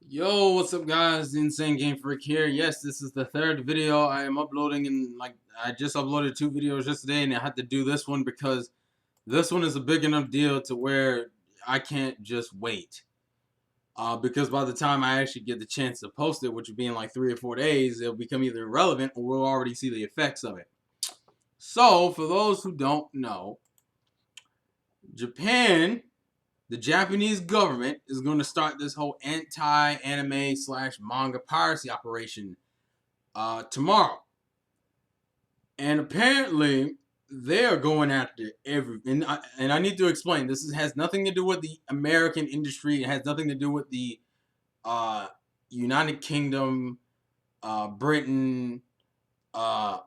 Yo, what's up guys? The Insane Game Freak here. Yes, this is the third video I am uploading, and I just uploaded 2 videos yesterday and I had to do this one because this one is a big enough deal to where I can't just wait. Because by the time I actually get the chance to post it, which will be in like 3 or 4 days, it'll become either irrelevant or we'll already see the effects of it. So, for those who don't know, Japan, the Japanese government is going to start this whole anti-anime slash manga piracy operation tomorrow. And apparently they are going after and I need to explain, has nothing to do with the American industry. It has nothing to do with the uh, United Kingdom, Britain, uh,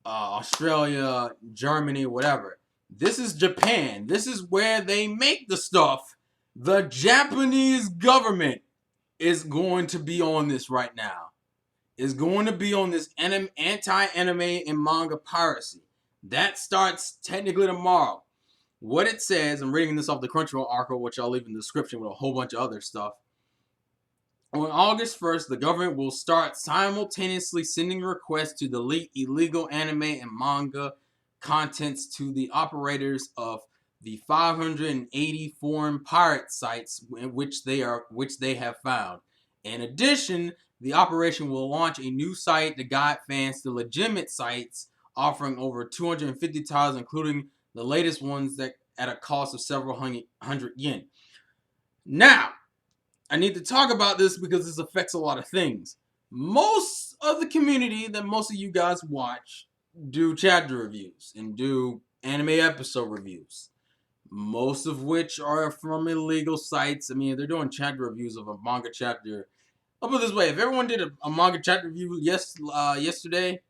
Australia, Germany, whatever. This is Japan. This is where they make the stuff. The Japanese government is going to be on this right now. Is going to be on this anti-anime and manga piracy. That starts technically tomorrow. What it says, I'm reading this off the Crunchyroll article, which I'll leave in the description with a whole bunch of other stuff. On August 1st, the government will start simultaneously sending requests to delete illegal anime and manga contents to the operators of the 580 foreign pirate sites which they have found. In addition, the operation will launch a new site to guide fans to legitimate sites offering over 250 titles, including the latest ones that at a cost of several hundred yen. Now, I need to talk about this because this affects a lot of things. Most of the community that most of you guys watch do chapter reviews and do anime episode reviews. Most of which are from illegal sites. I mean, they're doing chapter reviews of a manga chapter. I'll put it this way: if everyone did a manga chapter review yesterday,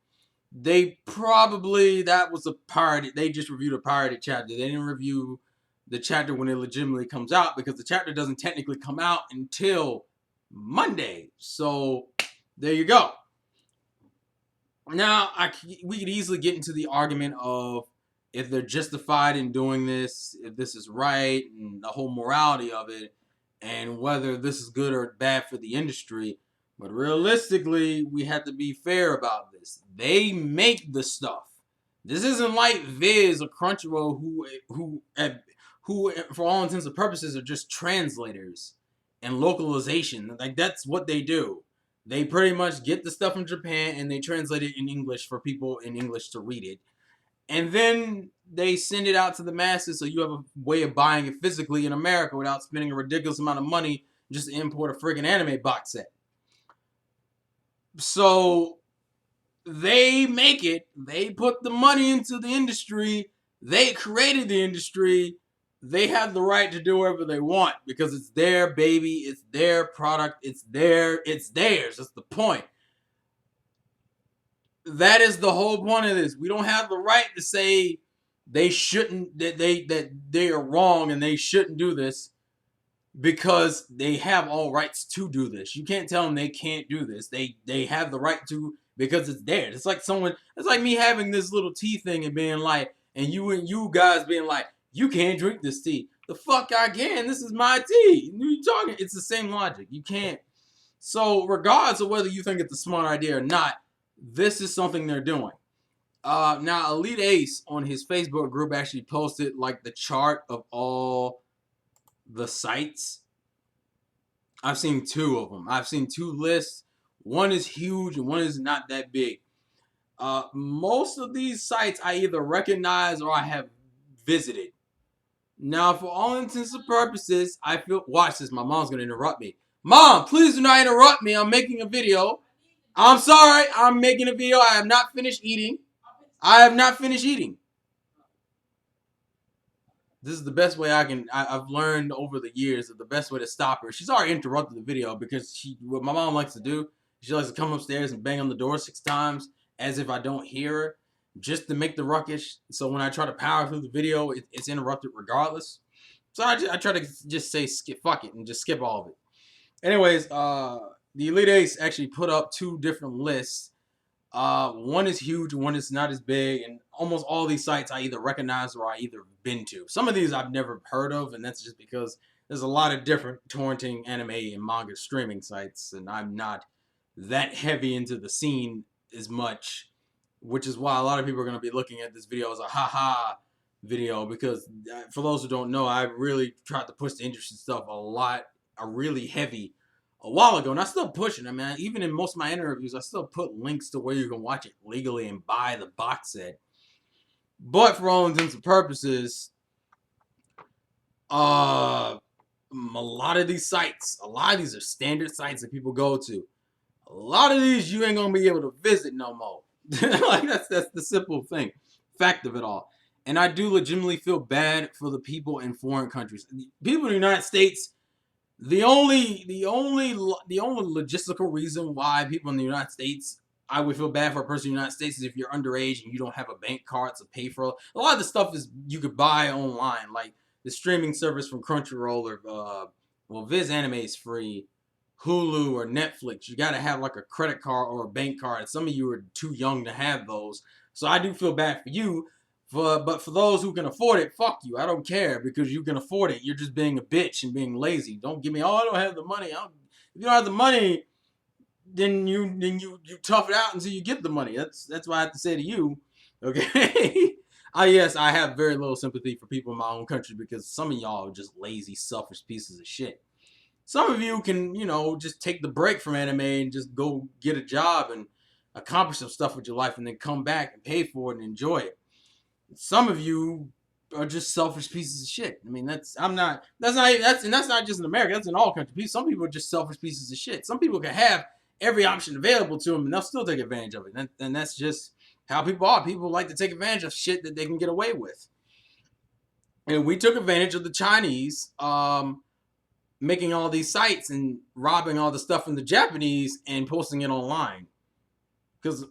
they probably that was a pirated. They just reviewed a pirated chapter. They didn't review the chapter when it legitimately comes out because the chapter doesn't technically come out until Monday. So there you go. Now we could easily get into the argument of if they're justified in doing this, if this is right, and the whole morality of it, and whether this is good or bad for the industry. But realistically, we have to be fair about this. They make the stuff. This isn't like Viz or Crunchyroll, who, for all intents and purposes, are just translators and localization. Like that's what they do. They pretty much get the stuff from Japan and they translate it in English for people in English to read it. And then they send it out to the masses so you have a way of buying it physically in America without spending a ridiculous amount of money just to import a friggin' anime box set. So they make it. They put the money into the industry. They created the industry. They have the right to do whatever they want because it's their baby. It's their product. It's theirs. That's the point. That is the whole point of this. We don't have the right to say they shouldn't, that they are wrong and they shouldn't do this because they have all rights to do this. You can't tell them they can't do this. They have the right to because it's theirs. It's like me having this little tea thing and being like, and you guys being like, you can't drink this tea. The fuck I can. This is my tea. You talking? It's the same logic. You can't. So regardless of whether you think it's a smart idea or not, this is something they're doing. Now, Elite Ace on his Facebook group actually posted like the chart of all the sites. I've seen 2 of them. I've seen 2 lists. One is huge and one is not that big. Most of these sites I either recognize or I have visited. Now, for all intents and purposes, I feel... Watch this. My mom's going to interrupt me. Mom, please do not interrupt me. I'm making a video. I'm sorry. I'm making a video. I have not finished eating. This is the best way I've learned over the years that the best way to stop her. She's already interrupted the video because what my mom likes to do, she likes to come upstairs and bang on the door 6 times as if I don't hear her, just to make the ruckus. So when I try to power through the video, it's interrupted regardless. So I try to just say fuck it and just skip all of it. Anyways, the Elite Ace actually put up 2 different lists. One is huge, one is not as big, and almost all these sites I either recognize or I either been to. Some of these I've never heard of, and that's just because there's a lot of different torrenting anime and manga streaming sites, and I'm not that heavy into the scene as much, which is why a lot of people are going to be looking at this video as a haha video, because for those who don't know, I really tried to push the interesting stuff really heavy a while ago, and I'm still pushing it, man. Even in most of my interviews, I still put links to where you can watch it legally and buy the box set. But for all intents and purposes, a lot of these sites, a lot of these are standard sites that people go to. A lot of these you ain't gonna be able to visit no more. Like that's the simple fact of it all. And I do legitimately feel bad for the people in foreign countries. People in the United States, the only logistical reason why people in the United States, I would feel bad for a person in the United States, is if you're underage and you don't have a bank card to pay for. A lot of the stuff is you could buy online, like the streaming service from Crunchyroll or Viz Anime is free, Hulu or Netflix. You got to have like a credit card or a bank card. Some of you are too young to have those, so I do feel bad for you. But for those who can afford it, fuck you. I don't care, because you can afford it. You're just being a bitch and being lazy. Don't give me, oh, I don't have the money. If you don't have the money, then you tough it out until you get the money. That's what I have to say to you. Okay. Yes, I have very little sympathy for people in my own country, because some of y'all are just lazy, selfish pieces of shit. Some of you can, just take the break from anime and just go get a job and accomplish some stuff with your life, and then come back and pay for it and enjoy it. Some of you are just selfish pieces of shit. I mean, that's not just in America. That's in all countries. Some people are just selfish pieces of shit. Some people can have every option available to them, and they'll still take advantage of it. And that's just how people are. People like to take advantage of shit that they can get away with. And we took advantage of the Chinese making all these sites and robbing all the stuff from the Japanese and posting it online. Because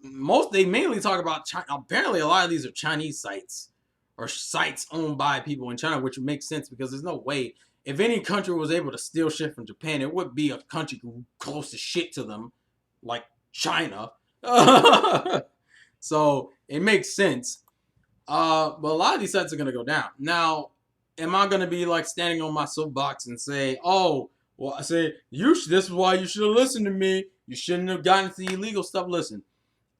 they mainly talk about China. Apparently, a lot of these are Chinese sites or sites owned by people in China, which would make sense, because there's no way, if any country was able to steal shit from Japan, it would be a country close to shit to them, like China. So it makes sense. But a lot of these sites are going to go down. Now, am I going to be like standing on my soapbox and say, oh, well, I say, this is why you should have listened to me. You shouldn't have gotten into the illegal stuff. Listen.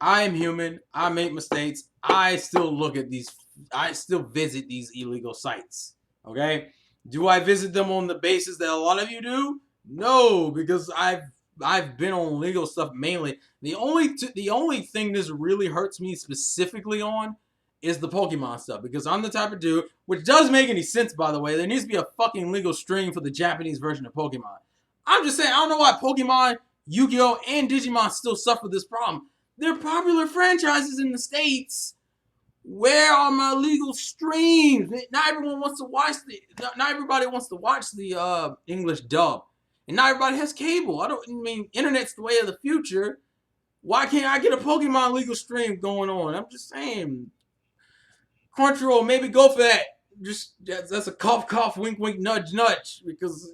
I am human. I make mistakes. I still visit these illegal sites. Okay? Do I visit them on the basis that a lot of you do? No, because I've been on legal stuff mainly. The only thing this really hurts me specifically on is the Pokemon stuff, because I'm the type of dude, which doesn't make any sense, by the way. There needs to be a fucking legal stream for the Japanese version of Pokemon. I'm just saying, I don't know why Pokemon, Yu-Gi-Oh, and Digimon still suffer this problem. They're popular franchises in the States. Where are my legal streams? Not everybody wants to watch the English dub. And not everybody has cable. Internet's the way of the future. Why can't I get a Pokemon legal stream going on? I'm just saying. Crunchyroll, maybe go for that. That's a cough, wink, nudge, because,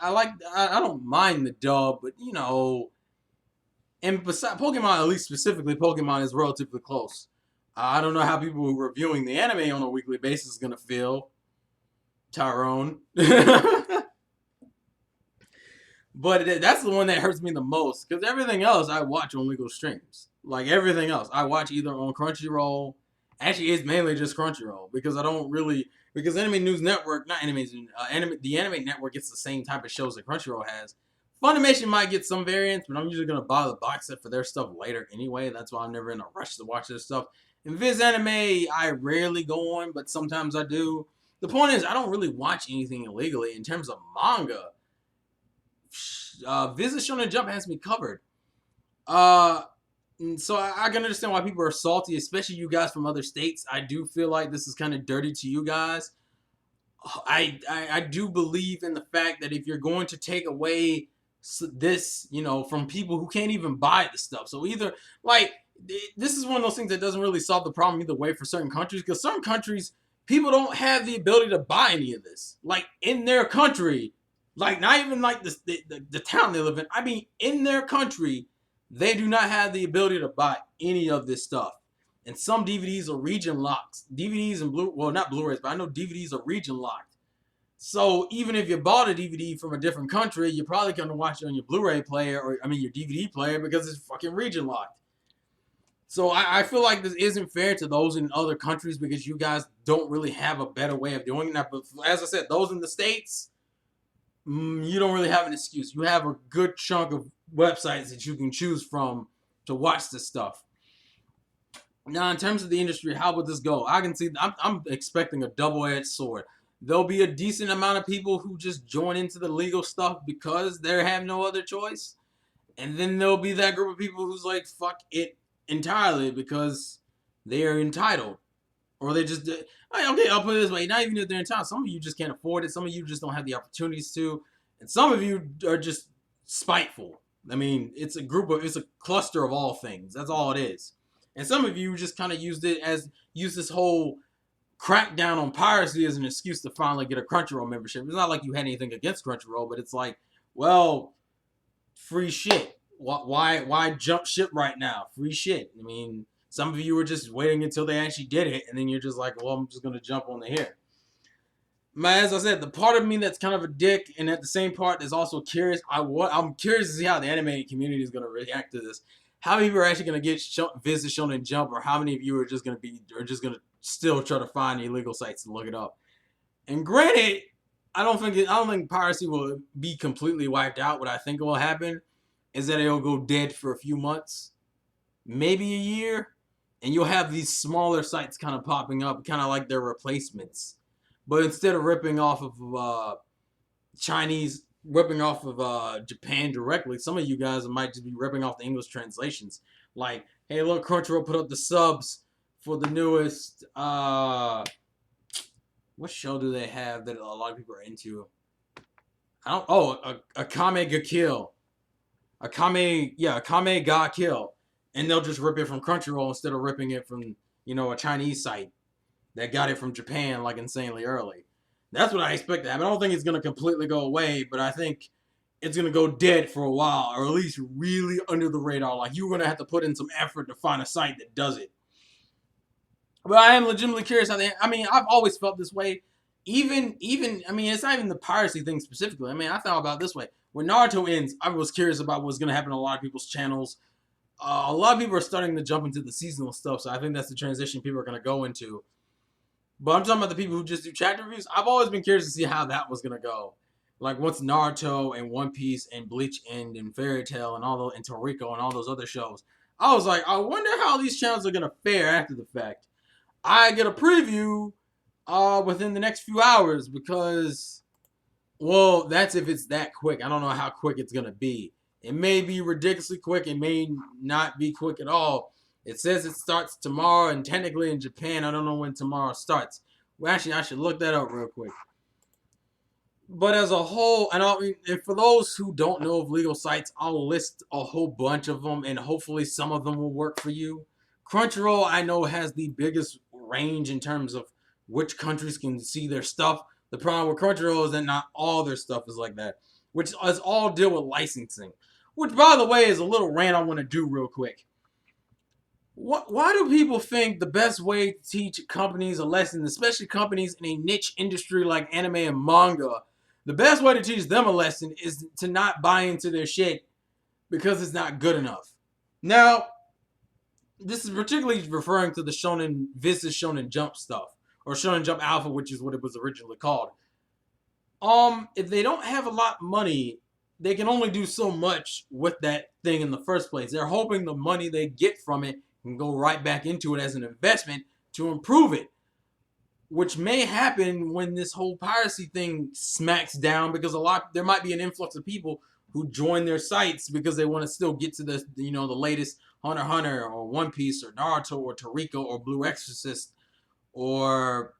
I don't mind the dub, but, and besides Pokemon, at least specifically, Pokemon is relatively close. I don't know how people reviewing the anime on a weekly basis is going to feel. Tyrone. But that's the one that hurts me the most, because everything else I watch on legal streams. Like everything else, I watch either on Crunchyroll. Actually, it's mainly just Crunchyroll, because because Anime News Network, the Anime Network gets the same type of shows that Crunchyroll has. Funimation might get some variants, but I'm usually going to buy the box set for their stuff later anyway. That's why I'm never in a rush to watch their stuff. In Viz Anime, I rarely go on, but sometimes I do. The point is, I don't really watch anything illegally. In terms of manga, Viz Shonen Jump has me covered. So I can understand why people are salty, especially you guys from other states. I do feel like this is kind of dirty to you guys. I do believe in the fact that if you're going to take away this, from people who can't even buy the stuff. So either, this is one of those things that doesn't really solve the problem either way for certain countries, because certain countries, people don't have the ability to buy any of this. In their country, not even the town they live in. I mean, in their country, they do not have the ability to buy any of this stuff. And some DVDs are region locked. DVDs and not Blu-rays, but I know DVDs are region locked. So even if you bought a DVD from a different country, you're probably going to watch it on your Blu-ray player or your DVD player because it's fucking region locked. So I feel like this isn't fair to those in other countries because you guys don't really have a better way of doing that. But as I said, those in the States, you don't really have an excuse. You have a good chunk of websites that you can choose from to watch this stuff. Now, in terms of the industry, how would this go? I can see, I'm expecting a double-edged sword. There'll be a decent amount of people who just join into the legal stuff because they have no other choice. And then there'll be that group of people who's like, fuck it entirely because they are entitled. Or they just, okay, I'll put it this way. Not even if they're entitled. Some of you just can't afford it. Some of you just don't have the opportunities to. And some of you are just spiteful. I mean, it's a cluster of all things. That's all it is. And some of you just kind of use this whole crackdown on piracy as an excuse to finally get a Crunchyroll membership. It's not like you had anything against Crunchyroll, but it's like, well, free shit. Why jump ship right now? Free shit. I mean, some of you were just waiting until they actually did it, and then you're just like, well, I'm just gonna jump on the here. As I said, the part of me that's kind of a dick, and at the same part that's also curious. I'm curious to see how the anime community is gonna react to this. How many of you are actually gonna visit Shonen Jump, or how many of you are just gonna still try to find illegal sites to look it up? And granted, I don't think piracy will be completely wiped out. What I think will happen is that it'll go dead for a few months, maybe a year, and you'll have these smaller sites kind of popping up, kind of like their replacements. But instead of ripping off of Japan directly, some of you guys might just be ripping off the English translations. Like, hey, look, Crunchyroll put up the subs for the newest, what show do they have that a lot of people are into? Akame ga Kill. Akame ga Kill. And they'll just rip it from Crunchyroll instead of ripping it from, a Chinese site that got it from Japan like insanely early. That's what I expect to happen. I don't think it's going to completely go away, but I think it's going to go dead for a while, or at least really under the radar. Like, you're going to have to put in some effort to find a site that does it. But I am legitimately curious how I've always felt this way. Even, it's not even the piracy thing specifically. I thought about it this way. When Naruto ends, I was curious about what's going to happen to a lot of people's channels. A lot of people are starting to jump into the seasonal stuff, so I think that's the transition people are going to go into. But I'm talking about the people who just do chapter reviews. I've always been curious to see how that was going to go. Like, once Naruto and One Piece and Bleach end and Fairy Tail and Toriko and all those other shows, I was like, I wonder how these channels are going to fare after the fact. I get a preview within the next few hours because, well, that's if it's that quick. I don't know how quick it's going to be. It may be ridiculously quick. It may not be quick at all. It says it starts tomorrow, and technically in Japan, I don't know when tomorrow starts. Well, actually, I should look that up real quick. But as a whole, and for those who don't know of legal sites, I'll list a whole bunch of them, and hopefully some of them will work for you. Crunchyroll, I know, has the biggest range in terms of which countries can see their stuff. The problem with Crunchyroll is that not all their stuff is like that, which is all deal with licensing. Which, by the way, is a little rant I want to do real quick. Why do people think the best way to teach companies a lesson, especially companies in a niche industry like anime and manga, the best way to teach them a lesson is to not buy into their shit because it's not good enough? Now, this is particularly referring to the Shonen Jump stuff, or Shonen Jump Alpha, which is what it was originally called. If they don't have a lot of money, they can only do so much with that thing in the first place. They're hoping the money they get from it can go right back into it as an investment to improve it, which may happen when this whole piracy thing smacks down, because there might be an influx of people who join their sites because they want to still get to the latest Hunter x Hunter or One Piece or Naruto or Toriko or Blue Exorcist or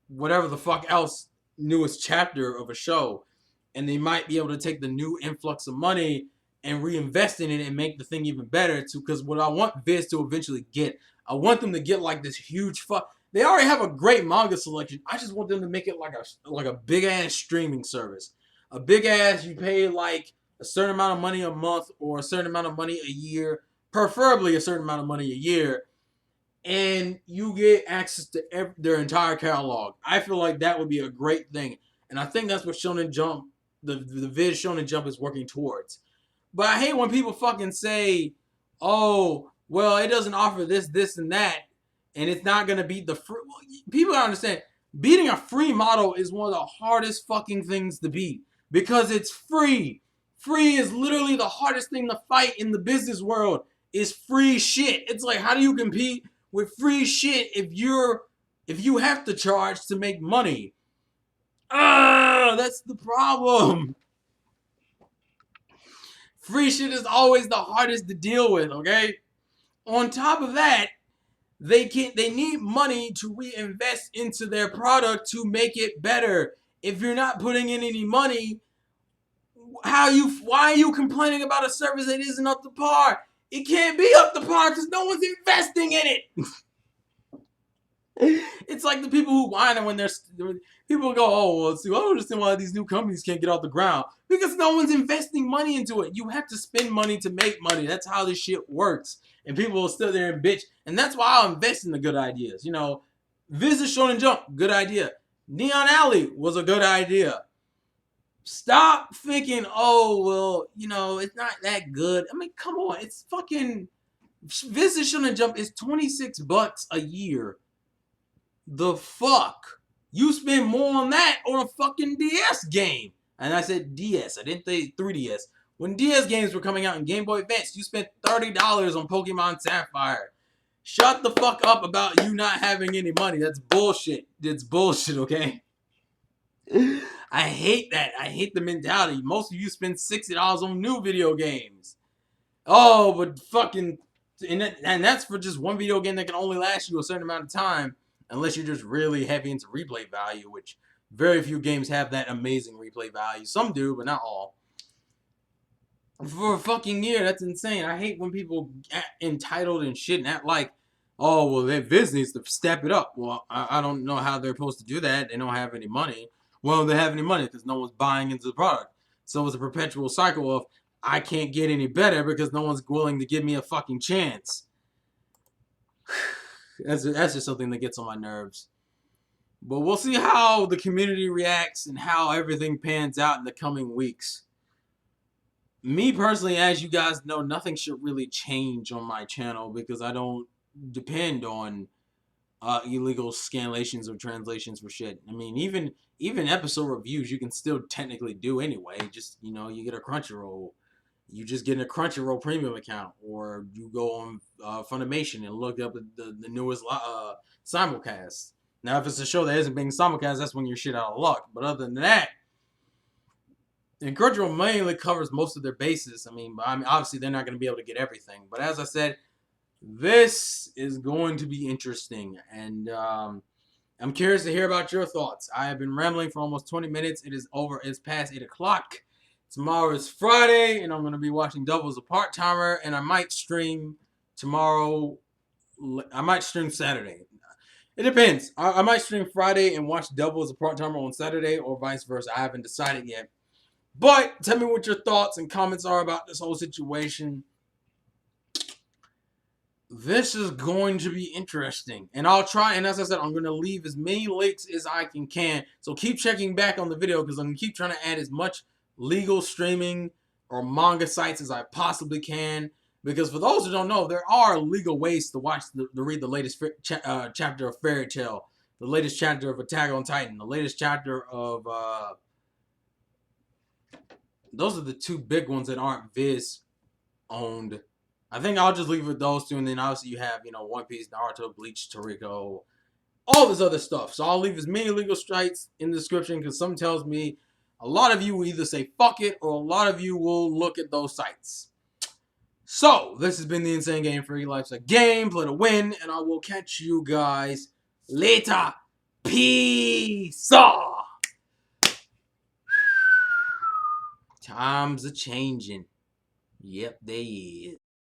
whatever the fuck else newest chapter of a show. And they might be able to take the new influx of money and reinvest in it and make the thing even better too. Because what I want Viz to eventually get, I want them to get like this huge They already have a great manga selection. I just want them to make it like a big ass streaming service. A big ass, you pay like a certain amount of money a month or a certain amount of money a year, preferably a certain amount of money a year. and you get access to their entire catalog. I feel like that would be a great thing, and I think that's what Shonen Jump, the Viz Shonen Jump is working towards. But I hate when people fucking say, "Oh, well, it doesn't offer this, this, and that, and it's not gonna beat the free." People gotta understand, beating a free model is one of the hardest fucking things to beat because it's free. Free is literally the hardest thing to fight in the business world. Is free shit. It's like, how do you compete with free shit if you have to charge to make money? That's the problem. Free shit is always the hardest to deal with, okay? On top of that, they need money to reinvest into their product to make it better. If you're not putting in any money, why are you complaining about a service that isn't up to par? It can't be up to par because no one's investing in it. It's like the people who whine when people go, "Oh, well, see, I don't understand why these new companies can't get off the ground." Because no one's investing money into it. You have to spend money to make money. That's how this shit works. And people will sit there and bitch. And that's why I'll invest in the good ideas. You know, Visit Shonen Jump, good idea. Neon Alley was a good idea. Stop thinking, "Oh, well, you know, it's not that good." I mean, come on. It's fucking... Visit Shonen Jump is $26 a year. The fuck? You spend more on that on a fucking DS game. And I said DS. I didn't say 3DS. When DS games were coming out in Game Boy Advance, you spent $30 on Pokemon Sapphire. Shut the fuck up about you not having any money. That's bullshit. It's bullshit, okay? I hate that. I hate the mentality. Most of you spend $60 on new video games. Oh, but fucking... And that's for just one video game that can only last you a certain amount of time. Unless you're just really heavy into replay value, which very few games have that amazing replay value. Some do, but not all. For a fucking year, that's insane. I hate when people get entitled and shit and act like, "Oh, well, their business needs to step it up." Well, I don't know how they're supposed to do that. They don't have any money. Well, they have any money because no one's buying into the product. So it's a perpetual cycle of, I can't get any better because no one's willing to give me a fucking chance. That's just something that gets on my nerves. But we'll see how the community reacts and how everything pans out in the coming weeks. Me personally, as you guys know, nothing should really change on my channel because I don't depend on illegal scanlations or translations for shit. I mean, even episode reviews you can still technically do anyway. Just, you know, you get a Crunchyroll. You just get a Crunchyroll premium account, or you go on Funimation and look up the newest simulcast. Now, if it's a show that isn't being simulcast, that's when you're shit out of luck. But other than that, and Crunchyroll mainly covers most of their bases. I mean, obviously they're not going to be able to get everything. But as I said, this is going to be interesting, and I'm curious to hear about your thoughts. I have been rambling for almost 20 minutes. It is over. It's past 8 o'clock. Tomorrow is Friday, and I'm going to be watching Double as a Part-Timer, and I might stream tomorrow. I might stream Saturday. It depends. I might stream Friday and watch Double as a Part-Timer on Saturday, or vice versa. I haven't decided yet. But tell me what your thoughts and comments are about this whole situation. This is going to be interesting. And I'll try, and as I said, I'm going to leave as many links as I can. So keep checking back on the video because I'm going to keep trying to add as much legal streaming or manga sites as I possibly can. Because for those who don't know, there are legal ways to read the latest chapter of Fairy Tail, the latest chapter of Attack on Titan, the latest chapter of... those are the two big ones that aren't Viz owned. I think I'll just leave it with those two, and then obviously you have, you know, One Piece, Naruto, Bleach, Toriko, all this other stuff. So I'll leave as many legal sites in the description because something tells me a lot of you will either say fuck it or a lot of you will look at those sites. So, this has been the Insane Game Free. Life's a game, play to win, and I will catch you guys later. Peace. Times are changing. Yep, they is.